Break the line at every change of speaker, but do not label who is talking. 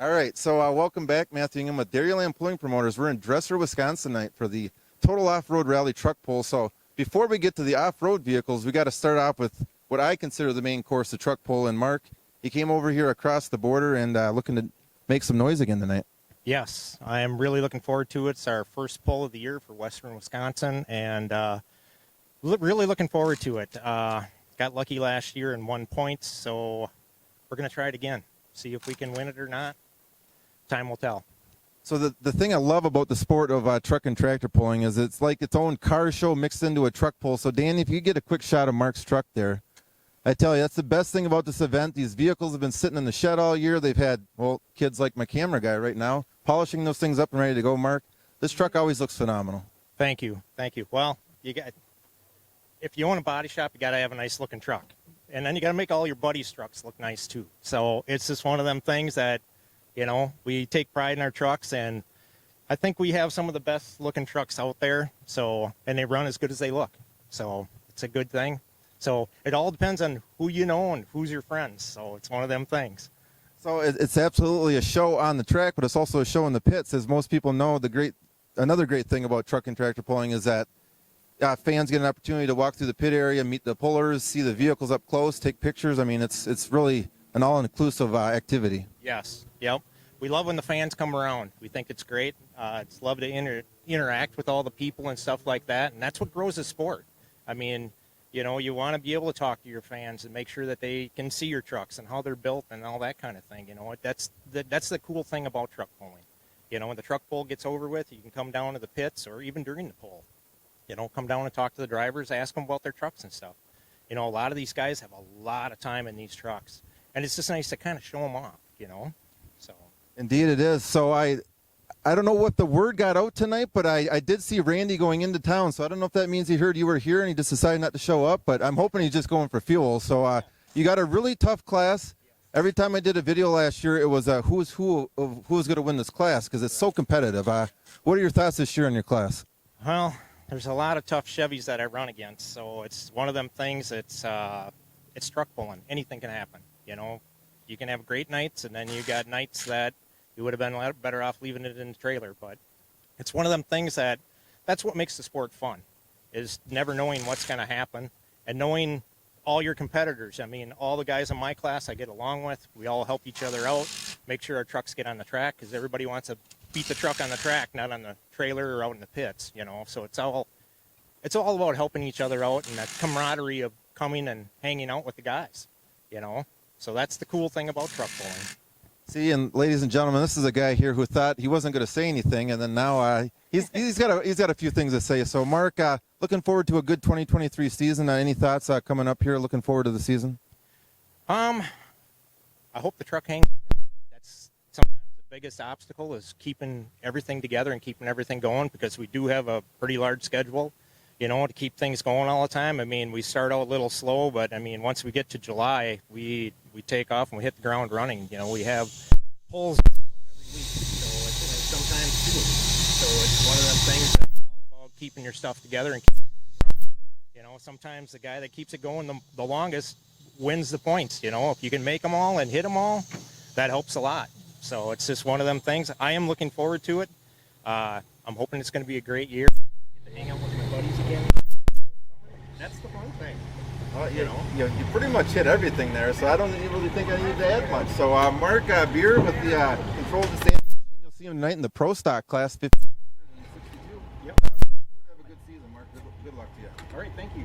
All right, so welcome back, Matthew Ingham with Dairyland Pulling Promoters. We're in Dresser, Wisconsin tonight for the Total Off-Road Rally Truck Pull. So before we get to the off-road vehicles, we got to start off with what I consider the main course, the truck pull. And Mark, he came over here across the border and looking to make some noise again tonight.
Yes, I am really looking forward to it. It's our first pull of the year for Western Wisconsin, and really looking forward to it. Got lucky last year and won points, so we're going to try it again. See if we can win it or not. Time will tell.
So the thing I love about the sport of truck and tractor pulling is it's like its own car show mixed into a truck pull. So, Danny, if you get a quick shot of Mark's truck there, I tell you, that's the best thing about this event. These vehicles have been sitting in the shed all year. They've had, well, kids like my camera guy right now, polishing those things up and ready to go. Mark, this truck always looks phenomenal.
Thank you. Well, if you own a body shop, you got to have a nice looking truck. And then you got to make all your buddies' trucks look nice too. So it's just one of them things that, we take pride in our trucks, and I think we have some of the best looking trucks out there. So, and they run as good as they look. So it's a good thing. So it all depends on who you know and who's your friends. So it's one of them things.
So it's absolutely a show on the track, but it's also a show in the pits. As most people know, another great thing about truck and tractor pulling is that fans get an opportunity to walk through the pit area, meet the pullers, see the vehicles up close, take pictures. I mean, it's really an all-inclusive activity.
Yes. Yep. We love when the fans come around. We think it's great. It's love to interact with all the people and stuff like that, and that's what grows the sport. I mean, you want to be able to talk to your fans and make sure that they can see your trucks and how they're built and all that kind of thing. That's the cool thing about truck pulling. When the truck pull gets over with, you can come down to the pits or even during the pull. Come down and talk to the drivers, ask them about their trucks and stuff. A lot of these guys have a lot of time in these trucks, and it's just nice to kind of show them off, So.
Indeed it is. So I don't know what the word got out tonight, but I did see Randy going into town, so I don't know if that means he heard you were here and he just decided not to show up, but I'm hoping he's just going for fuel. So you got a really tough class. Every time I did a video last year, it was who's going to win this class because it's so competitive. What are your thoughts this year on your class?
Well, there's a lot of tough Chevys that I run against, so it's one of them things. It's truck pulling. Anything can happen. You can have great nights, and then you got nights that you would have been a lot better off leaving it in the trailer. But it's one of them things that's what makes the sport fun, is never knowing what's going to happen and knowing all your competitors. I mean, all the guys in my class I get along with, we all help each other out, make sure our trucks get on the track, because everybody wants to beat the truck on the track, not on the trailer or out in the pits, So it's all about helping each other out and that camaraderie of coming and hanging out with the guys, So that's the cool thing about truck pulling.
See, and ladies and gentlemen, this is a guy here who thought he wasn't going to say anything, and then now he's got a few things to say. So, Mark, looking forward to a good 2023 season. Any thoughts coming up here? Looking forward to the season.
I hope the truck hangs together. That's sometimes the biggest obstacle, is keeping everything together and keeping everything going, because we do have a pretty large schedule, to keep things going all the time. I mean, we start out a little slow, but I mean, once we get to July, we take off and we hit the ground running. We have pulls every week, so it's sometimes two. So it's one of them things that's all about keeping your stuff together and keeping things running. Sometimes the guy that keeps it going the longest wins the points. If you can make them all and hit them all, that helps a lot. So it's just one of them things. I am looking forward to it. I'm hoping it's going to be a great year. Get to hang out with my buddies again. That's the fun thing.
You pretty much hit everything there, so I don't really think I need to add much. So, Mark Beer with the controlled sanding machine, you'll see him tonight in the Pro Stock Class 1562.
Yep.
Have a good season, Mark. Good luck to you.
All right, thank you.